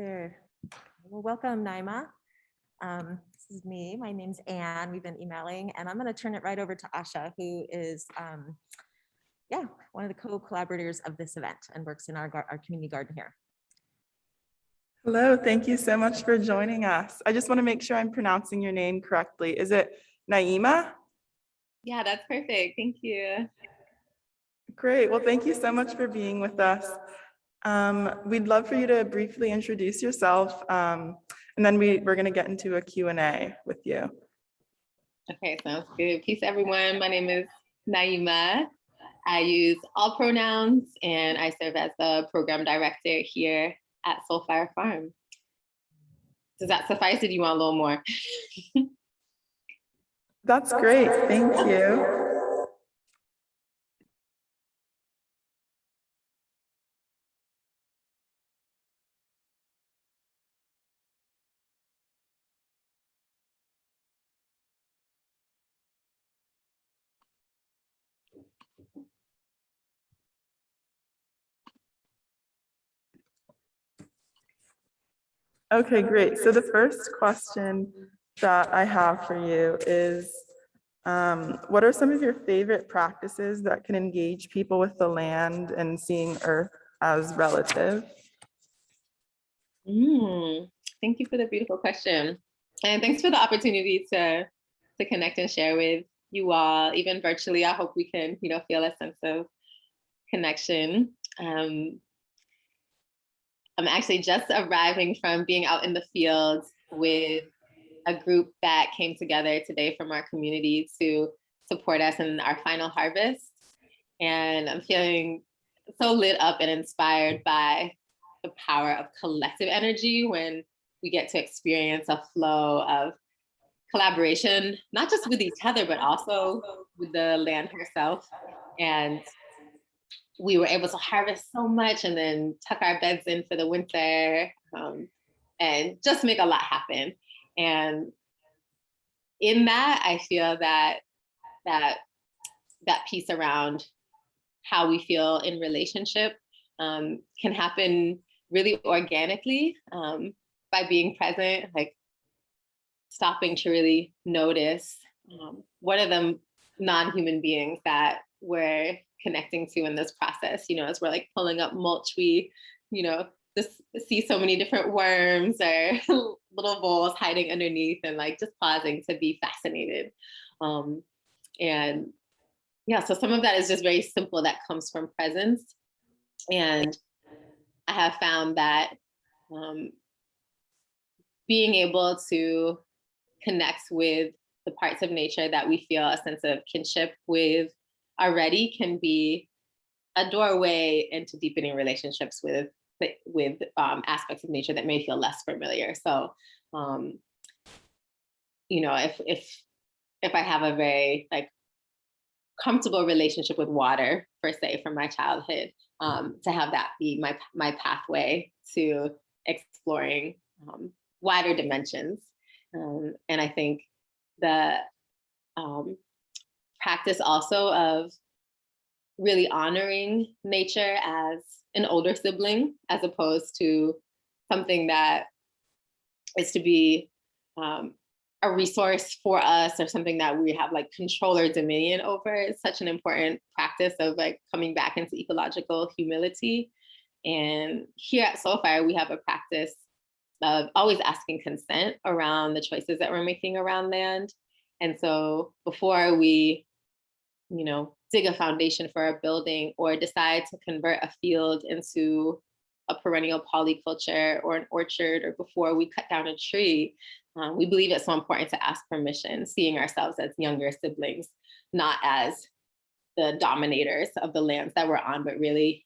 there. Well, welcome, Naima. This is me. My name's Anne. We've been emailing, and I'm going to turn it right over to Asha, who is, one of the co-collaborators of this event and works in our community garden here. Hello, thank you so much for joining us. I just want to make sure I'm pronouncing your name correctly. Is it Naima? Yeah, that's perfect. Thank you. Great. Well, thank you so much for being with us. We'd love for you to briefly introduce yourself, and then we're going to get into a Q&A with you. Okay, sounds good. Peace, everyone. My name is Naima. I use all pronouns, and I serve as the program director here at Soulfire Farm. Does that suffice, or do you want a little more? That's great. Thank you. Okay, great. So the first question that I have for you is, what are some of your favorite practices that can engage people with the land and seeing Earth as relative? Thank you for the beautiful question. And thanks for the opportunity to connect and share with you all, even virtually. I hope we can, feel a sense of connection. I'm actually just arriving from being out in the field with a group that came together today from our community to support us in our final harvest. And I'm feeling so lit up and inspired by the power of collective energy when we get to experience a flow of collaboration, not just with each other, but also with the land herself. And we were able to harvest so much and then tuck our beds in for the winter and just make a lot happen. And in that, I feel that piece around how we feel in relationship can happen really organically by being present, like stopping to really notice what are the non-human beings that we're connecting to in this process. As we're like pulling up mulch, we, just see so many different worms or little voles hiding underneath, and like just pausing to be fascinated. And yeah, so some of that is just very simple that comes from presence. And I have found that being able to connect with the parts of nature that we feel a sense of kinship with already can be a doorway into deepening relationships with aspects of nature that may feel less familiar. So, if I have a very comfortable relationship with water, per se, from my childhood, to have that be my pathway to exploring wider dimensions. And I think the practice also of really honoring nature as an older sibling, as opposed to something that is to be a resource for us or something that we have control or dominion over, is such an important practice of coming back into ecological humility. And here at Soulfire, we have a practice of always asking consent around the choices that we're making around land. And so before we, dig a foundation for a building or decide to convert a field into a perennial polyculture or an orchard, or before we cut down a tree, we believe it's so important to ask permission, seeing ourselves as younger siblings, not as the dominators of the lands that we're on, but really,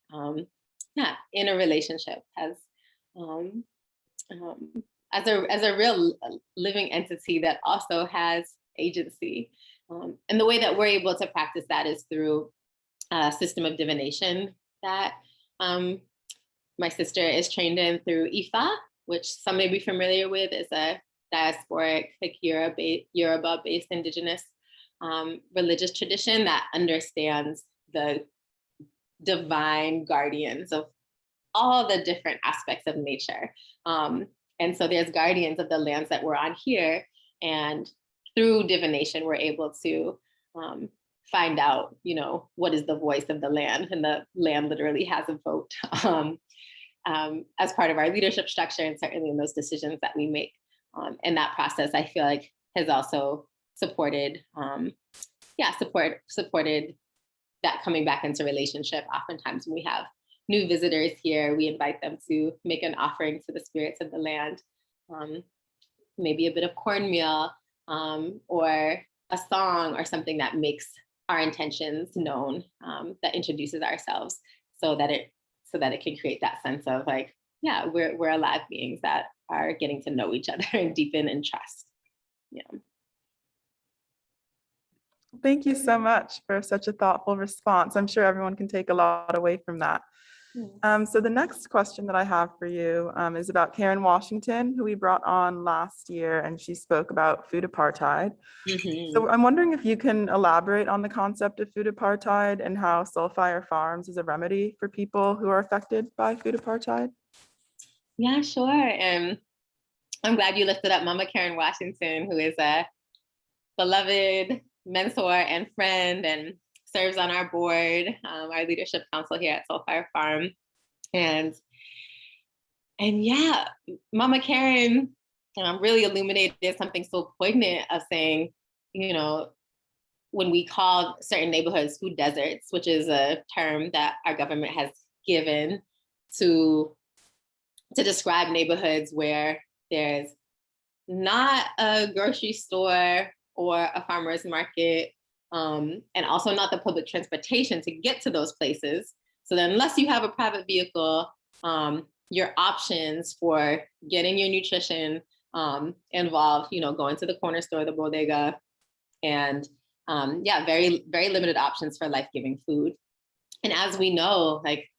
in a relationship as a real living entity that also has agency. And the way that we're able to practice that is through a system of divination that my sister is trained in through Ifa, which some may be familiar with. Is a diasporic, Yoruba-based indigenous religious tradition that understands the divine guardians of all the different aspects of nature. And so there's guardians of the lands that we're on here. And through divination, we're able to find out, what is the voice of the land, and the land literally has a vote as part of our leadership structure, and certainly in those decisions that we make. And that process, I feel like, has also supported, supported that coming back into relationship. Oftentimes when we have new visitors here, we invite them to make an offering to the spirits of the land, maybe a bit of cornmeal, or a song or something that makes our intentions known, that introduces ourselves, so that it can create that sense of like, yeah, we're alive beings that are getting to know each other and deepen in trust. Yeah. Thank you so much for such a thoughtful response. I'm sure everyone can take a lot away from that. So the next question that I have for you is about Karen Washington, who we brought on last year, and she spoke about food apartheid. So I'm wondering if you can elaborate on the concept of food apartheid and how Soulfire Farms is a remedy for people who are affected by food apartheid. Yeah, sure. And I'm glad you lifted up Mama Karen Washington, who is a beloved mentor and friend, and serves on our board, our leadership council here at Soulfire Farm. And yeah, Mama Karen really illuminated something so poignant of saying, when we call certain neighborhoods food deserts, which is a term that our government has given to describe neighborhoods where there's not a grocery store or a farmer's market, and also not the public transportation to get to those places. So then, unless you have a private vehicle, your options for getting your nutrition involve, going to the corner store, the bodega, and very, very limited options for life-giving food. And as we know, like,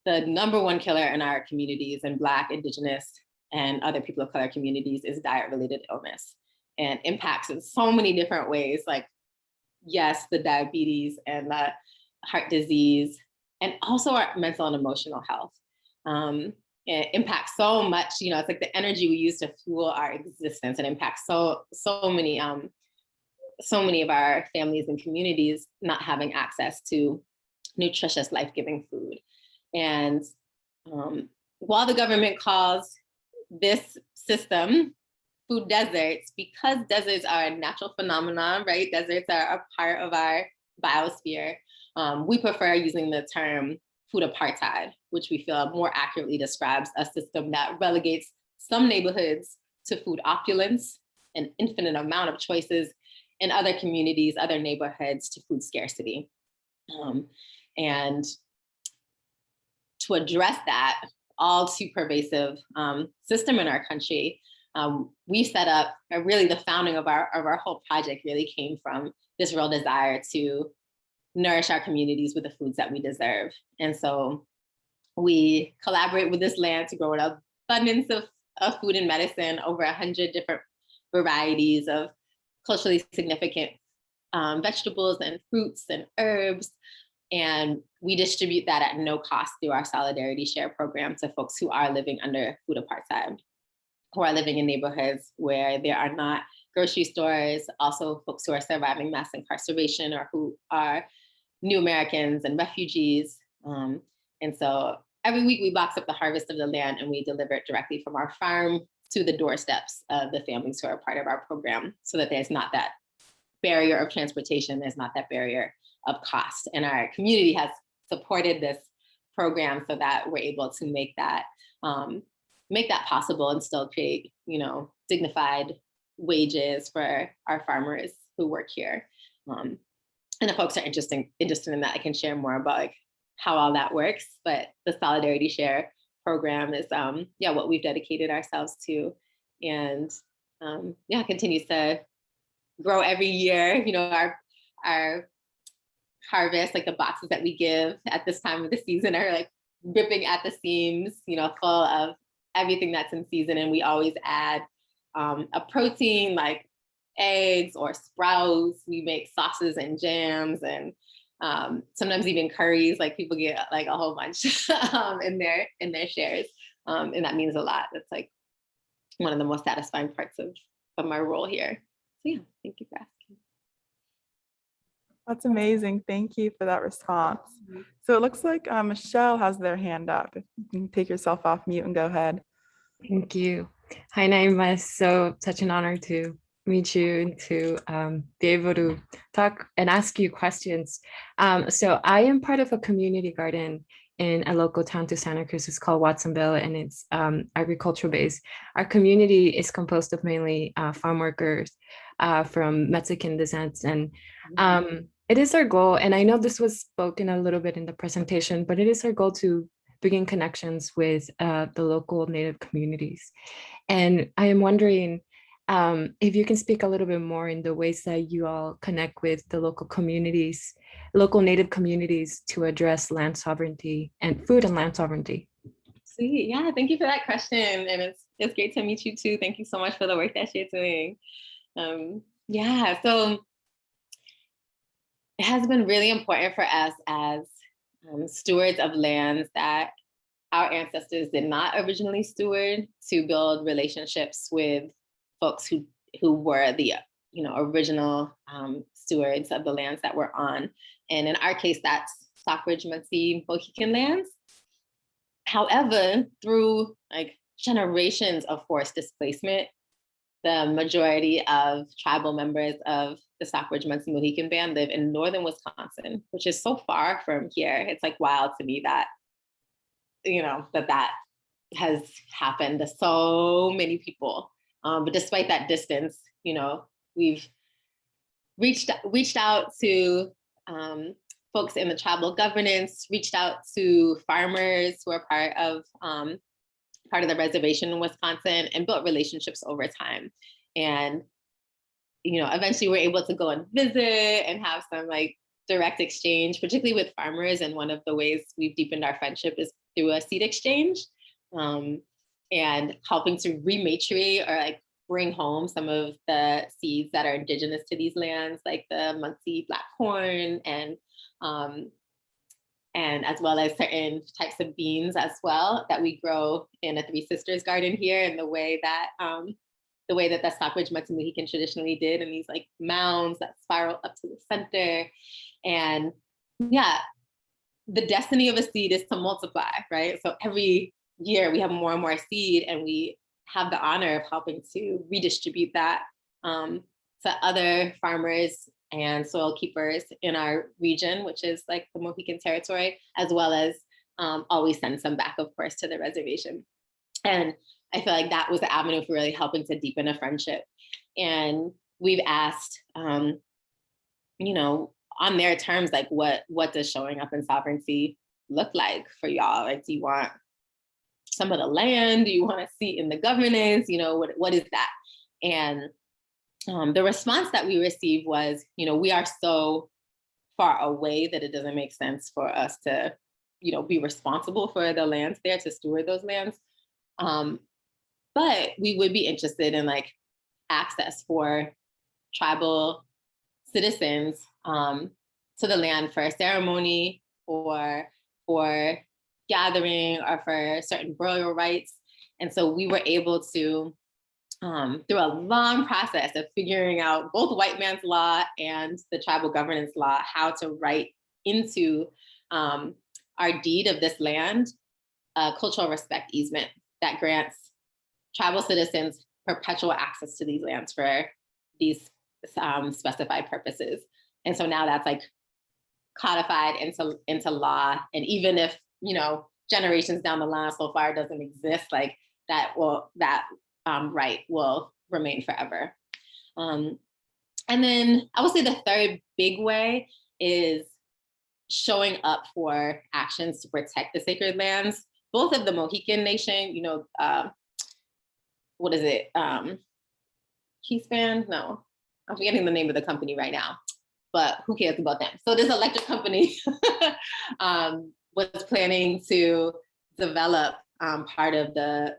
the number one killer in our communities, and Black, Indigenous, and other people of color communities, is diet-related illness, and impacts in so many different ways. Like, yes, the diabetes and the heart disease, and also our mental and emotional health. It impacts so much, it's like the energy we use to fuel our existence, and impacts so many of our families and communities not having access to nutritious, life-giving food. And while the government calls this system food deserts, because deserts are a natural phenomenon, right? Deserts are a part of our biosphere. We prefer using the term food apartheid, which we feel more accurately describes a system that relegates some neighborhoods to food opulence, an infinite amount of choices, and other communities, other neighborhoods to food scarcity. And to address that all too pervasive system in our country, we set up, really the founding of our whole project really came from this real desire to nourish our communities with the foods that we deserve. And so we collaborate with this land to grow an abundance of food and medicine, over 100 different varieties of culturally significant vegetables and fruits and herbs. And we distribute that at no cost through our Solidarity Share program to folks who are living under food apartheid, who are living in neighborhoods where there are not grocery stores, also folks who are surviving mass incarceration, or who are new Americans and refugees. And so every week we box up the harvest of the land, and we deliver it directly from our farm to the doorsteps of the families who are part of our program, so that there's not that barrier of transportation, there's not that barrier of cost. And our community has supported this program so that we're able to make that possible, and still create, dignified wages for our farmers who work here. And if folks are interested in that, I can share more about how all that works. But the Solidarity Share program is what we've dedicated ourselves to, and continues to grow every year. Our harvest, like the boxes that we give at this time of the season, are like ripping at the seams, full of everything that's in season. And we always add a protein like eggs or sprouts. We make sauces and jams, and sometimes even curries, like people get like a whole bunch in their shares. And that means a lot. That's like one of the most satisfying parts of my role here. So yeah, thank you for asking. That's amazing. Thank you for that response. So it looks like Michelle has their hand up. If you can take yourself off mute and go ahead. Thank you. Hi, Naima. So such an honor to meet you and to be able to talk and ask you questions. So I am part of a community garden in a local town to Santa Cruz. It's called Watsonville, and it's agricultural based. Our community is composed of mainly farm workers from Mexican descent, and it is our goal, and I know this was spoken a little bit in the presentation, but it is our goal to begin connections with the local Native communities. And I am wondering if you can speak a little bit more in the ways that you all connect with the local communities, local Native communities, to address land sovereignty and food and land sovereignty. Sweet. Yeah, thank you for that question. And it's great to meet you too. Thank you so much for the work that you're doing. Yeah, so it has been really important for us as stewards of lands that our ancestors did not originally steward, to build relationships with folks who were the original stewards of the lands that we're on. And in our case, that's Stockbridge, Munsee, Mohican lands. However, through like generations of forced displacement, the majority of tribal members of the Stockbridge, Munsee, Mohican band live in northern Wisconsin, which is so far from here. It's like wild to me that that has happened to so many people. But despite that distance, we've reached out to folks in the tribal governance, reached out to farmers who are part of the reservation in Wisconsin, and built relationships over time. And eventually we're able to go and visit and have some like direct exchange, particularly with farmers. And one of the ways we've deepened our friendship is through a seed exchange, and helping to rematriate or like bring home some of the seeds that are indigenous to these lands, like the Munsee black corn, and as well as certain types of beans as well that we grow in a Three Sisters garden here, and the way that the Stockbridge Munsee Mohican traditionally did, and these like mounds that spiral up to the center. And yeah, the destiny of a seed is to multiply, right? So every year we have more and more seed, and we have the honor of helping to redistribute that to other farmers and soil keepers in our region, which is like the Mohican territory, as well as always send some back, of course, to the reservation. And I feel like that was the avenue for really helping to deepen a friendship. And we've asked, on their terms, like what does showing up in sovereignty look like for y'all? Like, do you want some of the land? Do you want to see in the governance? What is that? And the response that we received was, we are so far away that it doesn't make sense for us to, be responsible for the lands there, to steward those lands. But we would be interested in like access for tribal citizens to the land for a ceremony or for gathering or for certain burial rites. And so we were able to, through a long process of figuring out both white man's law and the tribal governance law, how to write into our deed of this land a cultural respect easement that grants tribal citizens perpetual access to these lands for these specified purposes. And so now that's like codified into law. And even if, generations down the line so far doesn't exist, like that right will remain forever. And then I would say the third big way is showing up for actions to protect the sacred lands, both of the Mohican Nation, what is it? Keyspan? No, I'm forgetting the name of the company right now, but who cares about them? So this electric company was planning to develop part of the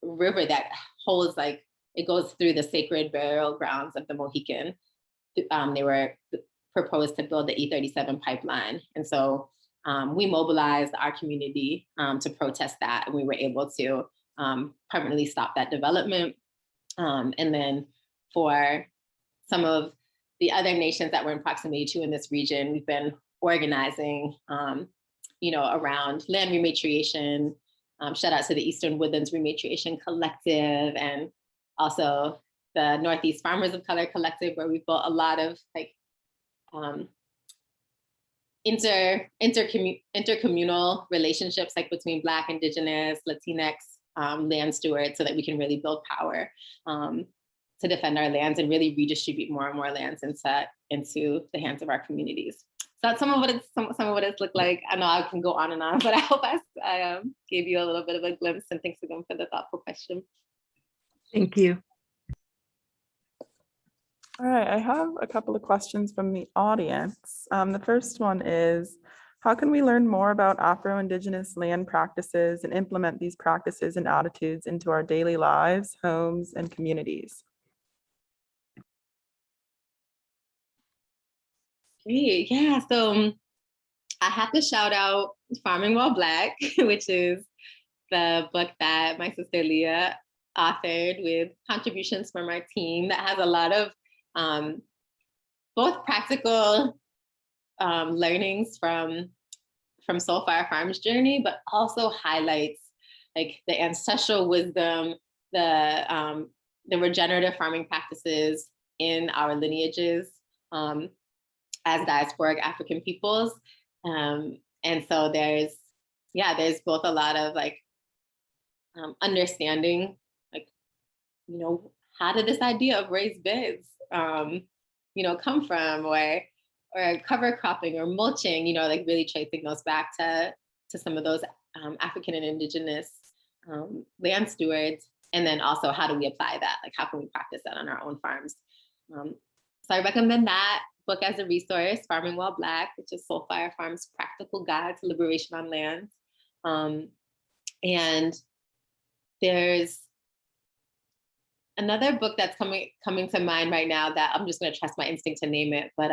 river that holds, like, it goes through the sacred burial grounds of the Mohican. They were proposed to build the E37 pipeline. And so we mobilized our community to protest that, and we were able to permanently stop that development. And then for some of the other nations that we're in proximity to in this region, we've been organizing, around land rematriation. Shout out to the Eastern Woodlands Rematriation Collective, and also the Northeast Farmers of Color Collective, where we've built a lot of intercommunal relationships, like between Black, Indigenous, Latinx land stewards, so that we can really build power to defend our lands and really redistribute more and more lands into the hands of our communities. So that's some of what it's looked like. I know I can go on and on, but I hope I gave you a little bit of a glimpse, and thanks again for the thoughtful question. Thank you. All right, I have a couple of questions from the audience. The first one is, how can we learn more about Afro-Indigenous land practices and implement these practices and attitudes into our daily lives, homes, and communities? Great, yeah, so I have to shout out Farming While Black, which is the book that my sister Leah authored with contributions from our team, that has a lot of both practical learnings from Soul Fire Farm's journey, but also highlights like the ancestral wisdom, the regenerative farming practices in our lineages as diasporic African peoples. And so there's both a lot of understanding, how did this idea of raised beds come from, or cover cropping or mulching, really tracing those back to some of those African and Indigenous land stewards. And then also, how do we apply that? Like, how can we practice that on our own farms? So I recommend that book as a resource, Farming While Black, which is Soul Fire Farm's practical guide to liberation on land. And there's another book that's coming to mind right now that I'm just going to trust my instinct to name it, but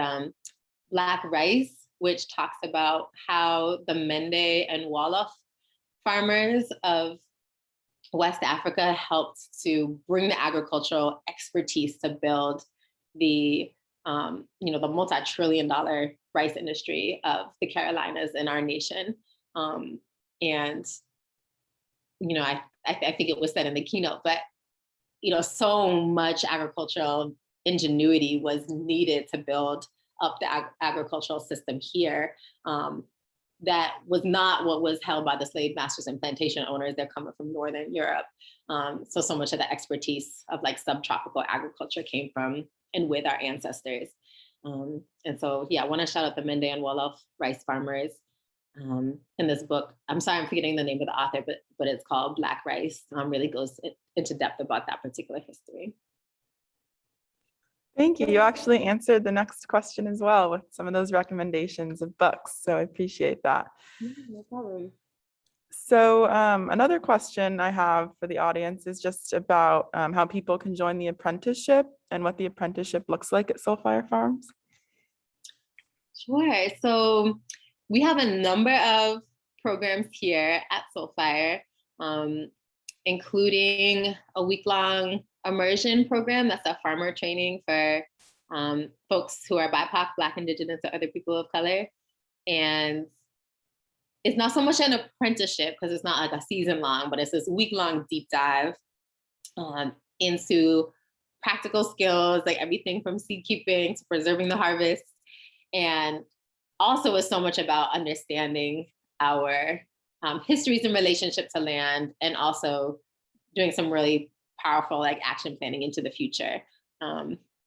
Black Rice, which talks about how the Mende and Wolof farmers of West Africa helped to bring the agricultural expertise to build the the multi-trillion-dollar rice industry of the Carolinas in our nation. And I think it was said in the keynote, but so much agricultural ingenuity was needed to build up the agricultural system here. That was not what was held by the slave masters and plantation owners. They're coming from Northern Europe. So much of the expertise of subtropical agriculture came from and with our ancestors. And so, I want to shout out the Mende and Wolof rice farmers in this book. I'm sorry, I'm forgetting the name of the author, but it's called Black Rice. Really goes into depth about that particular history. Thank you. You actually answered the next question as well with some of those recommendations of books. So I appreciate that. No problem. So another question I have for the audience is just about how people can join the apprenticeship and what the apprenticeship looks like at Soul Fire Farms. Sure. So we have a number of programs here at Soul Fire, including a week-long immersion program that's a farmer training for folks who are BIPOC, Black, Indigenous, or other people of color. And it's not so much an apprenticeship because it's not like a season long, but it's this week-long deep dive into practical skills, like everything from seed keeping to preserving the harvest. And also is so much about understanding our histories in relationship to land, and also doing some really powerful action planning into the future.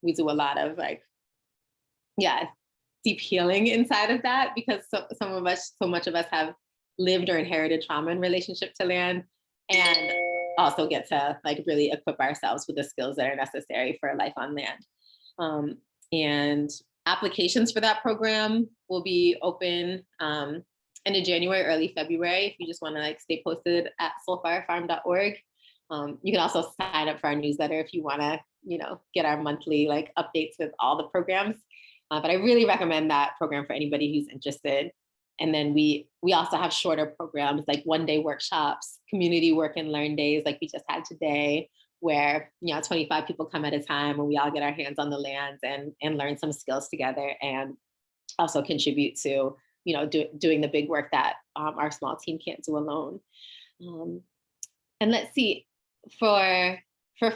We do a lot of deep healing inside of that, because so much of us have lived or inherited trauma in relationship to land, and also get to really equip ourselves with the skills that are necessary for life on land. And applications for that program will be open end of January, early February, if you just want to stay posted at soulfirefarm.org. You can also sign up for our newsletter if you want to, get our monthly updates with all the programs. But I really recommend that program for anybody who's interested. And then we also have shorter programs like one-day workshops, community work and learn days like we just had today, where 25 people come at a time and we all get our hands on the lands and learn some skills together and also contribute to doing the big work that our small team can't do alone. And let's see, for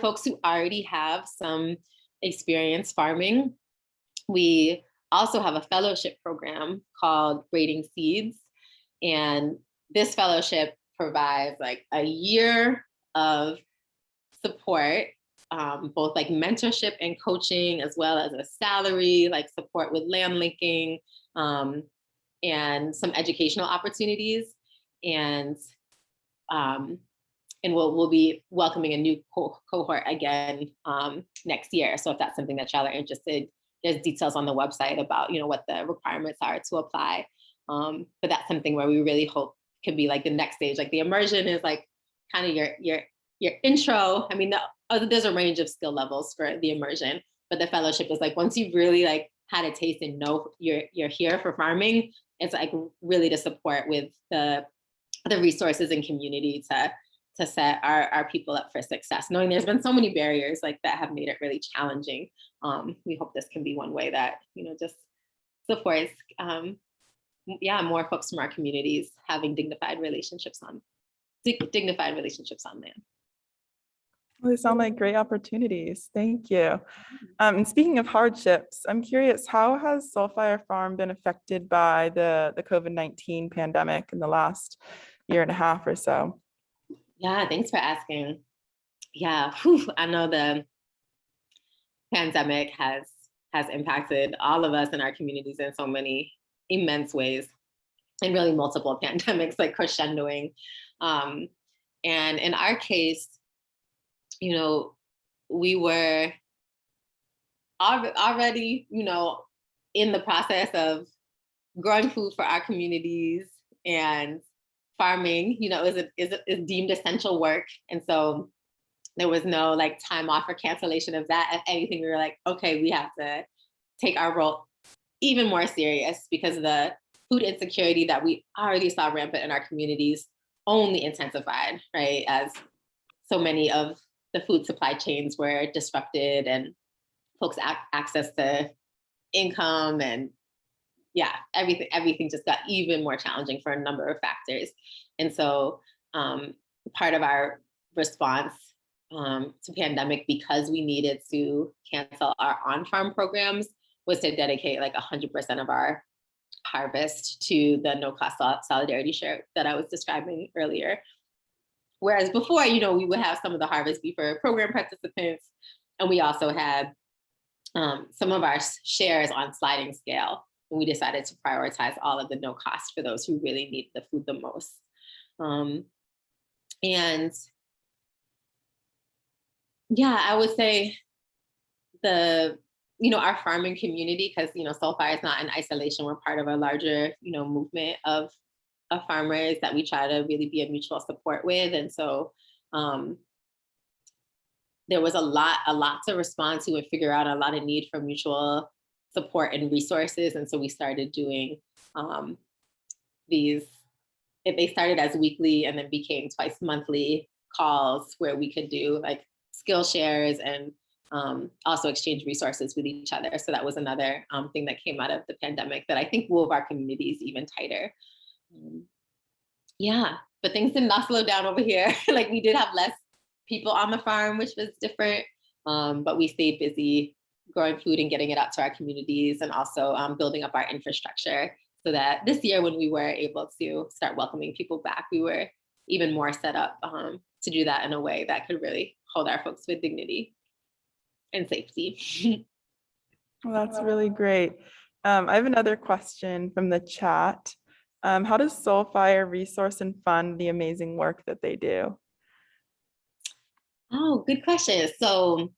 folks who already have some experience farming, we also have a fellowship program called Braiding Seeds. And this fellowship provides like a year of support, both like mentorship and coaching, as well as a salary, like support with land linking, and some educational opportunities. And we'll be welcoming a new cohort again next year. So if that's something that y'all are interested, there's details on the website about what the requirements are to apply. But that's something where we really hope could be like the next stage. Like the immersion is like kind of your intro. I mean, there's a range of skill levels for the immersion, but the fellowship is like once you've really like had a taste and know you're here for farming, it's like really to support with the resources and community to set our people up for success, knowing there's been so many barriers like that have made it really challenging. We hope this can be one way that, just supports, more folks from our communities having dignified relationships on land. Well, they sound like great opportunities. Thank you. And speaking of hardships, I'm curious, how has Soulfire Farm been affected by the COVID-19 pandemic in the last year and a half or so? Yeah, thanks for asking. Yeah, I know the pandemic has impacted all of us in our communities in so many immense ways, and really multiple pandemics like crescendoing. And in our case, we were already, in the process of growing food for our communities, and farming, is deemed essential work. And so there was no like time off or cancellation of that. If anything, we were like, okay, we have to take our role even more serious, because the food insecurity that we already saw rampant in our communities only intensified, right? As so many of the food supply chains were disrupted and folks' access to income and everything just got even more challenging for a number of factors. And so part of our response to pandemic, because we needed to cancel our on-farm programs, was to dedicate like 100% of our harvest to the no-cost solidarity share that I was describing earlier. Whereas before, we would have some of the harvest be for program participants, and we also had some of our shares on sliding scale. And we decided to prioritize all of the no cost for those who really need the food the most. And I would say our farming community, because, Soulfire is not in isolation. We're part of a larger, movement of farmers that we try to really be a mutual support with. And so there was a lot to respond to and figure out, a lot of need for mutual support and resources. And so we started doing they started as weekly and then became twice monthly calls where we could do like skill shares and also exchange resources with each other. So that was another thing that came out of the pandemic that I think wove our communities even tighter. But things did not slow down over here. Like we did have less people on the farm, which was different, but we stayed busy growing food and getting it out to our communities, and also building up our infrastructure, so that this year when we were able to start welcoming people back, we were even more set up to do that in a way that could really hold our folks with dignity and safety. Well, that's really great. I have another question from the chat. How does Soulfire resource and fund the amazing work that they do? Oh, good question. So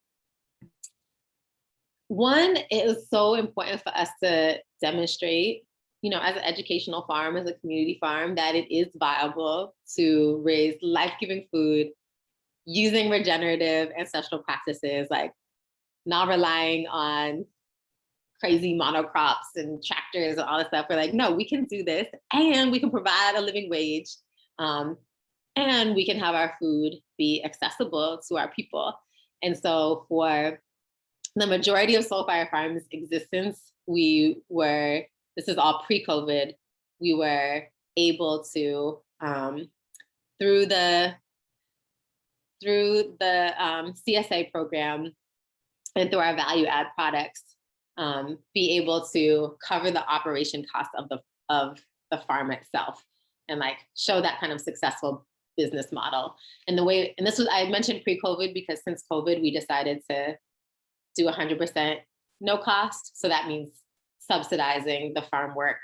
one, it was so important for us to demonstrate, as an educational farm, as a community farm, that it is viable to raise life-giving food using regenerative ancestral practices, like not relying on crazy monocrops and tractors and all this stuff. We're like, no, we can do this, and we can provide a living wage, and we can have our food be accessible to our people. And so for the majority of Soul Fire Farm's existence, this is all pre-COVID, we were able to, through the CSA program and through our value add products, be able to cover the operation costs of the farm itself, and like show that kind of successful business model. And this was, I mentioned pre-COVID, because since COVID, we decided to do 100% no cost. So that means subsidizing the farm work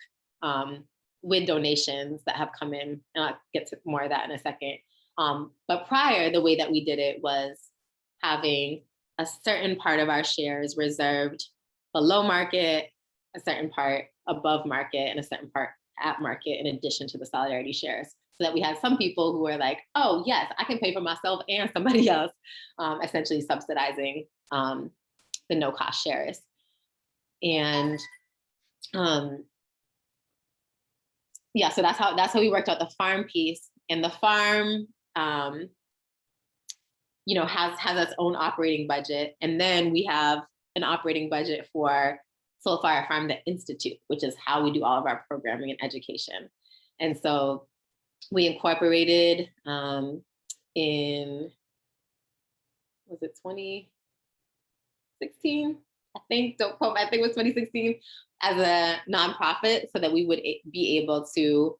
with donations that have come in. And I'll get to more of that in a second. But prior, the way that we did it was having a certain part of our shares reserved below market, a certain part above market, and a certain part at market, in addition to the solidarity shares. So that we had some people who were like, oh yes, I can pay for myself and somebody else, essentially subsidizing the no cost shares. And yeah, so that's how we worked out the farm piece. And the farm, you know, has its own operating budget. And then we have an operating budget for Soul Fire Farm, the Institute, which is how we do all of our programming and education. And so we incorporated in, was it 2016? I think, don't quote me, I think it was 2016, as a nonprofit, so that we would be able to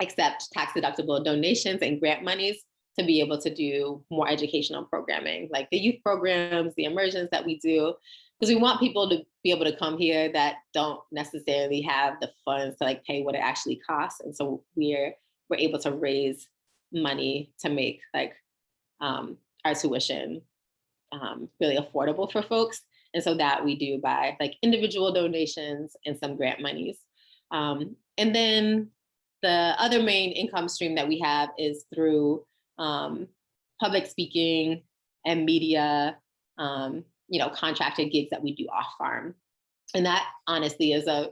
accept tax deductible donations and grant monies to be able to do more educational programming, like the youth programs, the immersions that we do, because we want people to be able to come here that don't necessarily have the funds to like pay what it actually costs. And so we're able to raise money to make like our tuition really affordable for folks. And so that we do by like individual donations and some grant monies. And then the other main income stream that we have is through public speaking and media, you know, contracted gigs that we do off farm. And that honestly is a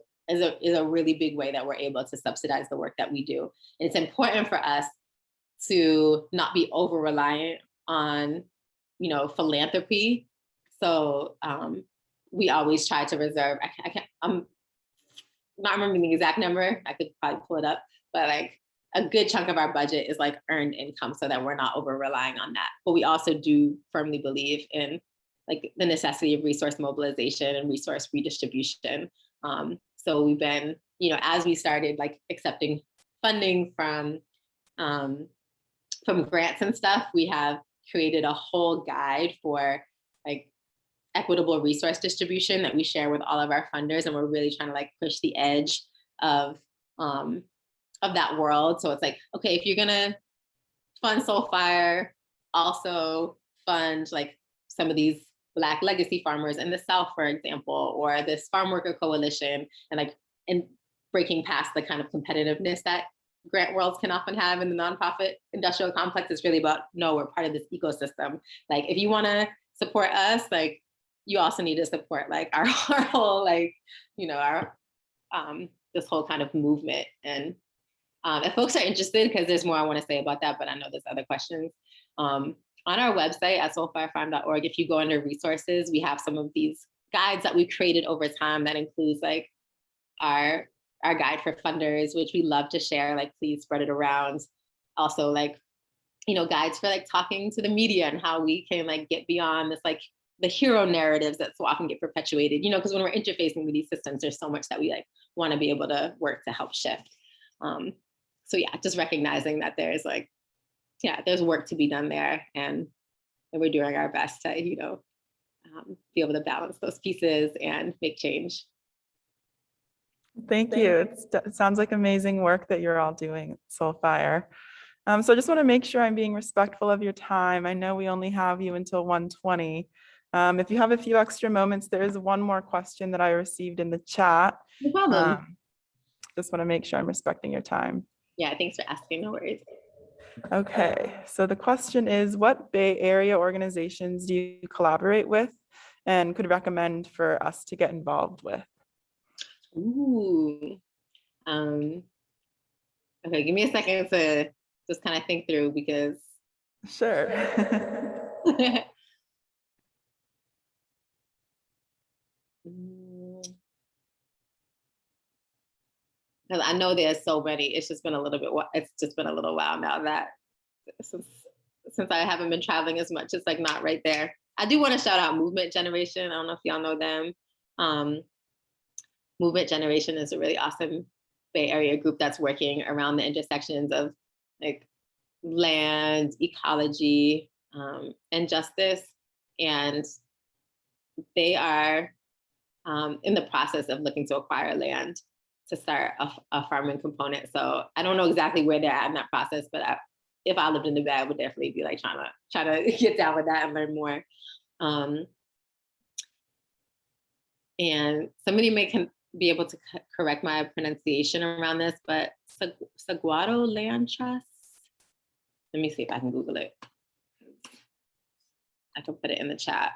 really big way that we're able to subsidize the work that we do. And it's important for us to not be over reliant on, you know, philanthropy. So we always try to reserve, I'm not remembering the exact number, I could probably pull it up, but like a good chunk of our budget is like earned income, so that we're not over relying on that. But we also do firmly believe in like the necessity of resource mobilization and resource redistribution. So we've been, you know, as we started like accepting funding from grants and stuff, we have created a whole guide for like equitable resource distribution that we share with all of our funders, and we're really trying to like push the edge of that world. So it's like, okay, if you're gonna fund Soul Fire, also fund like some of these Black legacy farmers in the South, for example, or this farm worker coalition, and breaking past the kind of competitiveness that grant worlds can often have in the nonprofit industrial complex. Is really about, no, we're part of this ecosystem. Like if you want to support us, like you also need to support like our whole, like, you know, our this whole kind of movement. And if folks are interested, because there's more I want to say about that, but I know there's other questions. On our website at soulfirefarm.org, if you go under resources, we have some of these guides that we've created over time that includes like our guide for funders, which we love to share, like please spread it around. Also like, you know, guides for like talking to the media and how we can like get beyond this, like the hero narratives that so often get perpetuated, you know, because when we're interfacing with these systems, there's so much that we like want to be able to work to help shift. So yeah, just recognizing that there's like, yeah, there's work to be done there, and we're doing our best to, you know, be able to balance those pieces and make change. Thank you. It sounds like amazing work that you're all doing at Soul Fire. So I just want to make sure I'm being respectful of your time. I know we only have you until 1:20. If you have a few extra moments, there is one more question that I received in the chat. No problem. Just want to make sure I'm respecting your time. Yeah, thanks for asking. No worries. Okay, so the question is, what Bay Area organizations do you collaborate with, and could recommend for us to get involved with? Ooh. Okay, give me a second to just kind of think through because Sure. because I know there's so many. It's just been a little while now that since I haven't been traveling as much, it's like not right there. I do want to shout out Movement Generation. I don't know if y'all know them. Movement Generation is a really awesome Bay Area group that's working around the intersections of like land, ecology, and justice. And they are in the process of looking to acquire land to start a farming component. So I don't know exactly where they're at in that process, but if I lived in the Bay, I would definitely be like trying to get down with that and learn more. And somebody may be able to correct my pronunciation around this, but Saguaro Land Trust. Let me see if I can Google it. I can put it in the chat.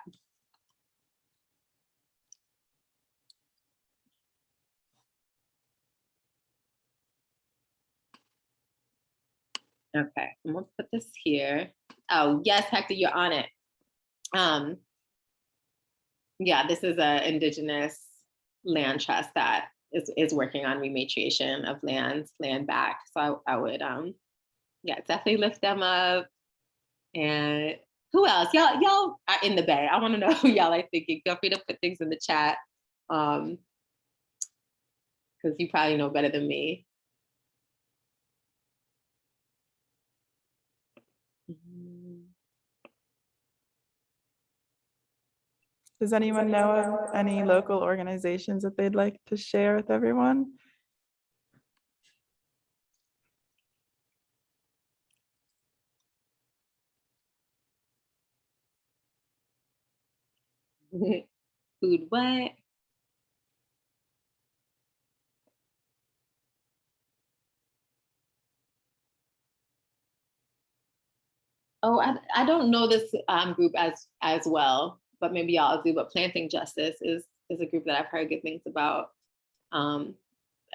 Okay, I'm gonna put this here. Oh, yes, Hector, you're on it. Yeah, this is an indigenous land trust that is working on rematriation of land back. So I would, yeah, definitely lift them up. And who else? Y'all are in the Bay. I want to know who y'all are thinking. Feel free to put things in the chat, because you probably know better than me. Does anyone know of any local organizations that they'd like to share with everyone? Food what? Oh, I don't know this group as well, but maybe y'all do. But Planting Justice is a group that I've heard good things about. I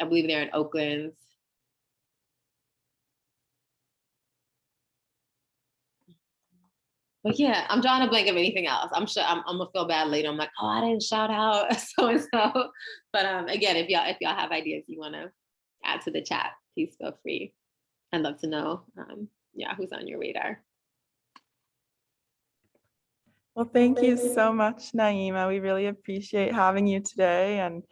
believe they're in Oakland. But yeah, I'm drawing a blank of anything else. I'm sure I'm gonna feel bad later. I'm like, oh, I didn't shout out so and so. But again, if y'all have ideas you want to add to the chat, please feel free. I'd love to know, yeah, who's on your radar. Well, thank you so much, Naima. We really appreciate having you today, and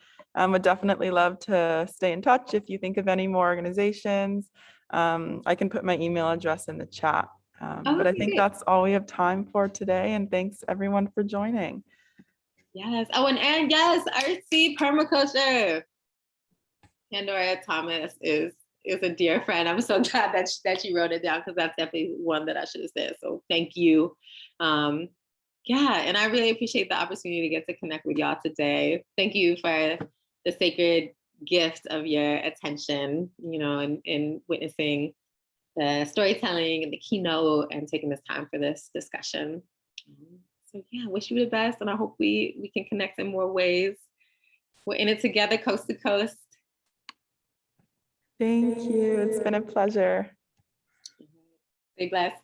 would definitely love to stay in touch if you think of any more organizations. I can put my email address in the chat. But I think that's all we have time for today, and thanks everyone for joining. Yes. Oh, and yes, Artsy Permaculture. Pandora Thomas is a dear friend. I'm so glad that you wrote it down, because that's definitely one that I should have said. So thank you. Yeah, and I really appreciate the opportunity to get to connect with y'all today. Thank you for the sacred gift of your attention, you know, and witnessing the storytelling and the keynote and taking this time for this discussion. So yeah, I wish you the best, and I hope we can connect in more ways. We're in it together, coast to coast. Thank you. It's been a pleasure. Stay blessed.